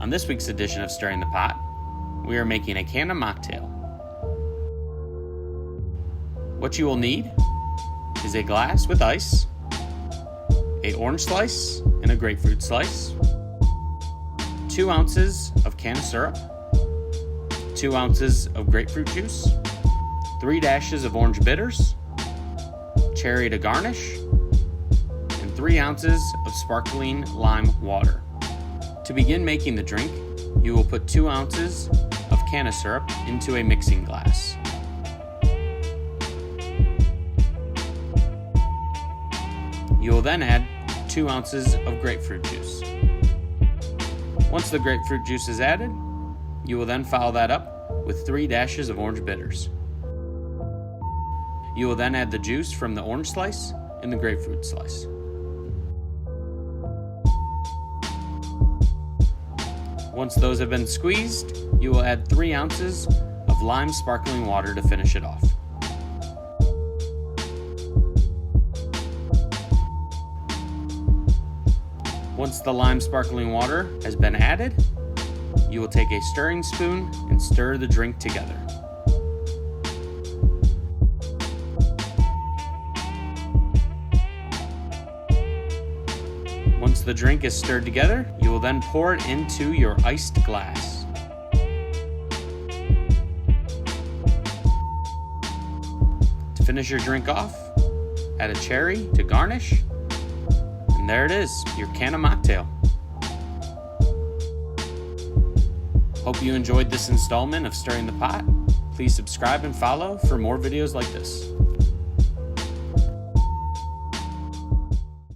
On this week's edition of Stirring the Pot, we are making a Canna Mocktail. What you will need is a glass with ice, an orange slice and a grapefruit slice, 2 ounces of Canna syrup, 2 ounces of grapefruit juice, 3 dashes of orange bitters, cherry to garnish, and 3 ounces of sparkling lime water. To begin making the drink, you will put 2 ounces of Canna syrup into a mixing glass. You will then add 2 ounces of grapefruit juice. Once the grapefruit juice is added, you will then follow that up with 3 dashes of orange bitters. You will then add the juice from the orange slice and the grapefruit slice. Once those have been squeezed, you will add 3 ounces of lime sparkling water to finish it off. Once the lime sparkling water has been added, you will take a stirring spoon and stir the drink together. Once the drink is stirred together, you will then pour it into your iced glass. To finish your drink off, add a cherry to garnish, and there it is, your Canna Mocktail. Hope you enjoyed this installment of Stirring the Pot. Please subscribe and follow for more videos like this.